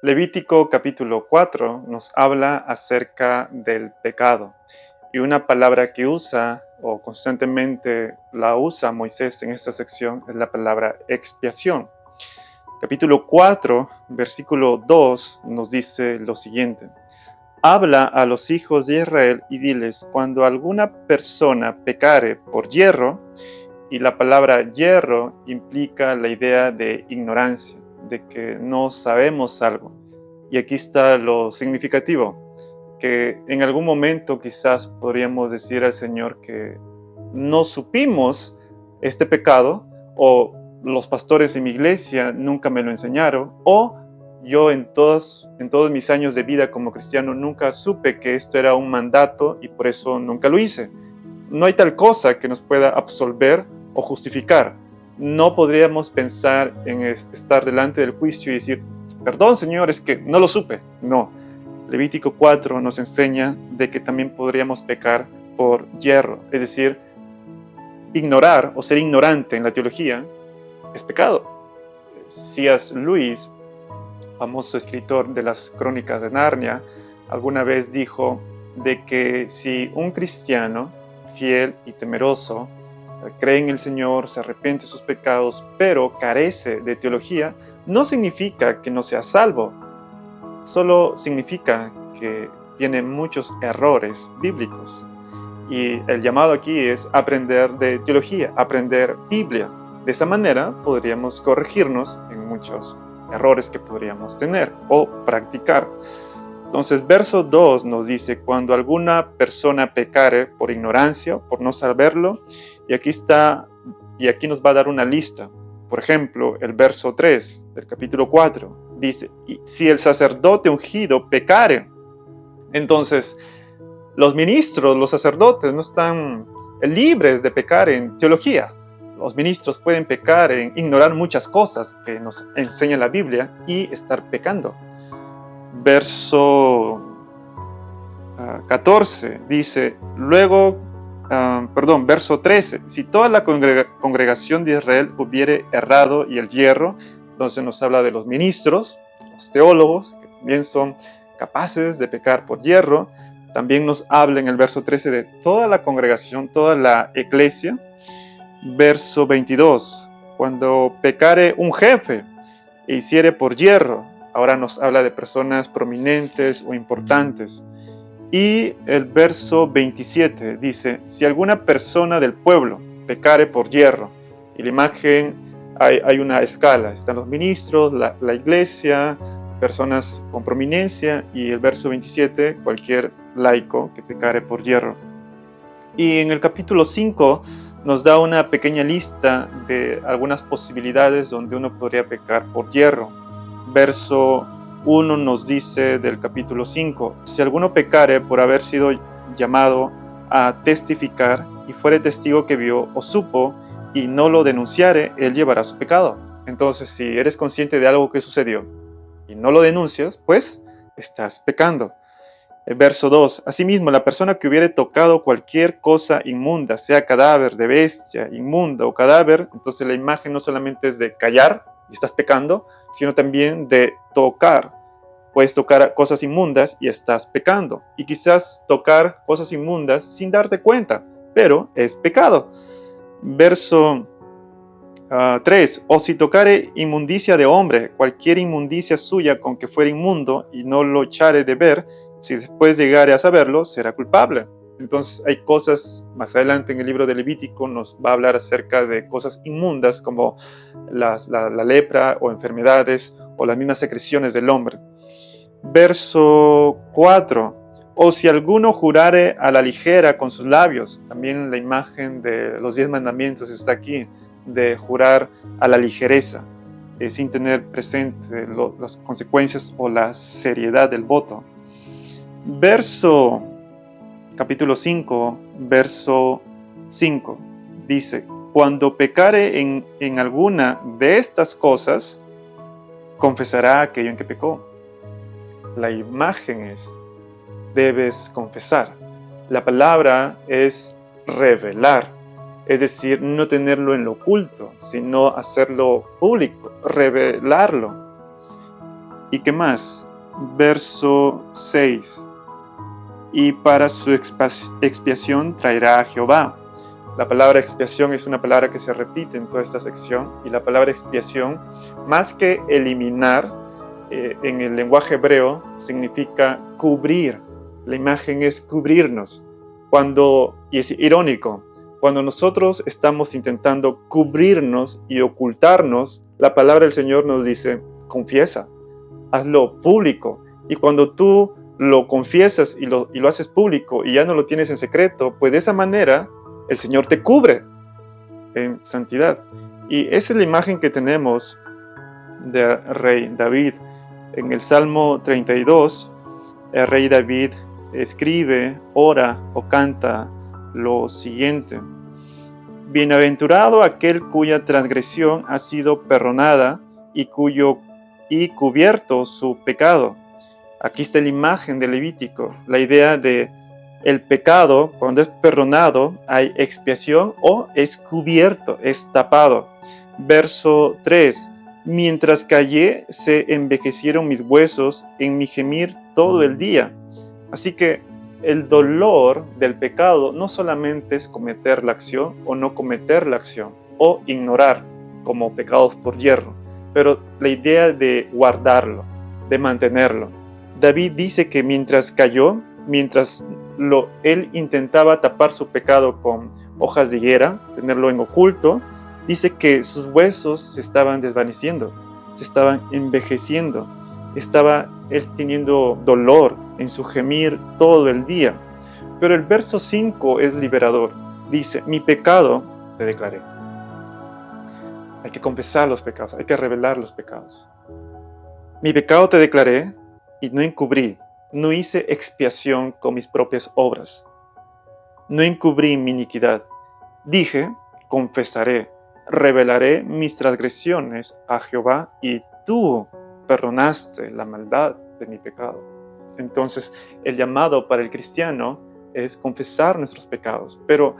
Levítico capítulo 4 nos habla acerca del pecado y una palabra que usa o constantemente la usa Moisés en esta sección es la palabra expiación. Capítulo 4, versículo 2 nos dice lo siguiente: habla a los hijos de Israel y diles, cuando alguna persona pecare por hierro, y la palabra hierro implica la idea de ignorancia, de que no sabemos algo. Y aquí está lo significativo, que en algún momento quizás podríamos decir al Señor que no supimos este pecado, o los pastores en mi iglesia nunca me lo enseñaron, o yo en todos mis años de vida como cristiano nunca supe que esto era un mandato y por eso nunca lo hice. No hay tal cosa que nos pueda absolver o justificar. No podríamos pensar en estar delante del juicio y decir, perdón Señor, es que no lo supe. No. Levítico 4 nos enseña de que también podríamos pecar por hierro, es decir, ignorar o ser ignorante en la teología es pecado. C.S. Lewis, famoso escritor de las Crónicas de Narnia, alguna vez dijo de que si un cristiano fiel y temeroso cree en el Señor, se arrepiente de sus pecados, pero carece de teología, no significa que no sea salvo, solo significa que tiene muchos errores bíblicos. Y el llamado aquí es aprender de teología, aprender Biblia. De esa manera podríamos corregirnos en muchos errores que podríamos tener o practicar. Entonces, verso 2 nos dice, cuando alguna persona pecare por ignorancia, por no saberlo, y aquí nos va a dar una lista. Por ejemplo, el verso 3 del capítulo 4 dice, y si el sacerdote ungido pecare, entonces los ministros, los sacerdotes no están libres de pecar en teología. Los ministros pueden pecar en ignorar muchas cosas que nos enseña la Biblia y estar pecando. Verso 14 dice, verso 13, si toda la congregación de Israel hubiere errado y el hierro, entonces nos habla de los ministros, los teólogos, que también son capaces de pecar por hierro. También nos habla en el verso 13 de toda la congregación, toda la iglesia. Verso 22, cuando pecare un jefe e hiciere por hierro, ahora nos habla de personas prominentes o importantes. Y el verso 27 dice, si alguna persona del pueblo pecare por hierro, y la imagen hay una escala, están los ministros, la iglesia, personas con prominencia, y el verso 27, cualquier laico que pecare por hierro. Y en el capítulo 5 nos da una pequeña lista de algunas posibilidades donde uno podría pecar por hierro. Verso 1 nos dice del capítulo 5, si alguno pecare por haber sido llamado a testificar y fuere testigo que vio o supo y no lo denunciare, él llevará su pecado. Entonces, si eres consciente de algo que sucedió y no lo denuncias, pues estás pecando. El verso 2, asimismo, la persona que hubiere tocado cualquier cosa inmunda, sea cadáver de bestia, inmunda o cadáver, entonces la imagen no solamente es de callar y estás pecando, sino también de tocar. Puedes tocar cosas inmundas y estás pecando. Y quizás tocar cosas inmundas sin darte cuenta, pero es pecado. Verso 3, o si tocare inmundicia de hombre, cualquier inmundicia suya con que fuera inmundo y no lo echare de ver, si después llegare a saberlo, será culpable. Entonces hay cosas, más adelante en el libro de Levítico nos va a hablar acerca de cosas inmundas como la lepra o enfermedades o las mismas secreciones del hombre. Verso 4, o si alguno jurare a la ligera con sus labios, también la imagen de los 10 mandamientos está aquí, de jurar a la ligereza, sin tener presente las consecuencias o la seriedad del voto. Capítulo 5, verso 5, dice, cuando pecare en alguna de estas cosas, confesará aquello en que pecó. La imagen es, debes confesar. La palabra es revelar, es decir, no tenerlo en lo oculto, sino hacerlo público, revelarlo. ¿Y qué más? Verso 6. Y para su expiación traerá a Jehová. La palabra expiación es una palabra que se repite en toda esta sección, y la palabra expiación, más que eliminar, en el lenguaje hebreo significa cubrir. La imagen es cubrirnos. Y es irónico, cuando nosotros estamos intentando cubrirnos y ocultarnos, la palabra del Señor nos dice, confiesa, hazlo público. Y cuando tú lo confiesas y lo haces público y ya no lo tienes en secreto, pues de esa manera el Señor te cubre en santidad. Y esa es la imagen que tenemos del rey David. En el Salmo 32, el rey David escribe, ora o canta lo siguiente: Bienaventurado aquel cuya transgresión ha sido perdonada y cubierto su pecado. Aquí está la imagen de Levítico, la idea de el pecado, cuando es perdonado, hay expiación o es cubierto, es tapado. Verso 3. Mientras callé, se envejecieron mis huesos en mi gemir todo el día. Así que el dolor del pecado no solamente es cometer la acción o no cometer la acción, o ignorar como pecados por hierro, pero la idea de guardarlo, de mantenerlo. David dice que mientras cayó, él intentaba tapar su pecado con hojas de higuera, tenerlo en oculto, dice que sus huesos se estaban desvaneciendo, se estaban envejeciendo, estaba él teniendo dolor en su gemir todo el día. Pero el verso 5 es liberador. Dice, mi pecado te declaré. Hay que confesar los pecados, hay que revelar los pecados. Mi pecado te declaré y no encubrí, no hice expiación con mis propias obras. No encubrí mi iniquidad. Dije, confesaré, revelaré mis transgresiones a Jehová y tú perdonaste la maldad de mi pecado. Entonces, el llamado para el cristiano es confesar nuestros pecados, pero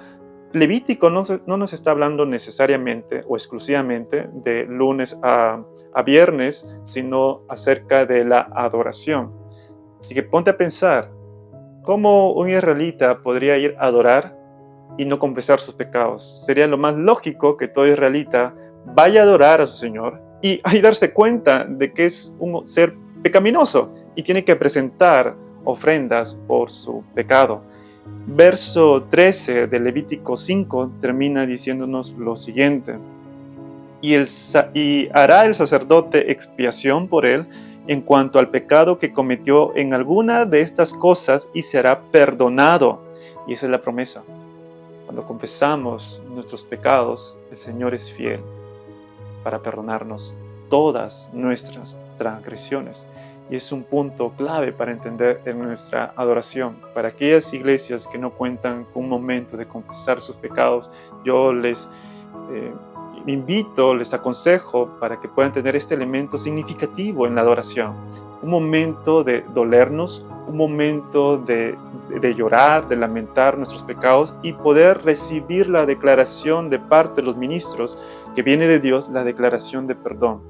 Levítico no nos está hablando necesariamente o exclusivamente de lunes a viernes, sino acerca de la adoración. Así que ponte a pensar, ¿cómo un israelita podría ir a adorar y no confesar sus pecados? Sería lo más lógico que todo israelita vaya a adorar a su Señor y ahí darse cuenta de que es un ser pecaminoso y tiene que presentar ofrendas por su pecado. Verso 13 de Levítico 5 termina diciéndonos lo siguiente: y hará el sacerdote expiación por él en cuanto al pecado que cometió en alguna de estas cosas y será perdonado. Y esa es la promesa. Cuando confesamos nuestros pecados, el Señor es fiel para perdonarnos todas nuestras transgresiones. Y es un punto clave para entender en nuestra adoración. Para aquellas iglesias que no cuentan con un momento de confesar sus pecados, yo les invito, les aconsejo para que puedan tener este elemento significativo en la adoración. Un momento de dolernos, un momento de llorar, de lamentar nuestros pecados y poder recibir la declaración de parte de los ministros que viene de Dios, la declaración de perdón.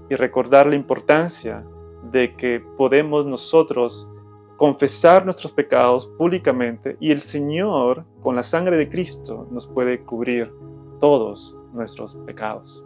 Y recordar la importancia de que podemos nosotros confesar nuestros pecados públicamente y el Señor, con la sangre de Cristo, nos puede cubrir todos nuestros pecados.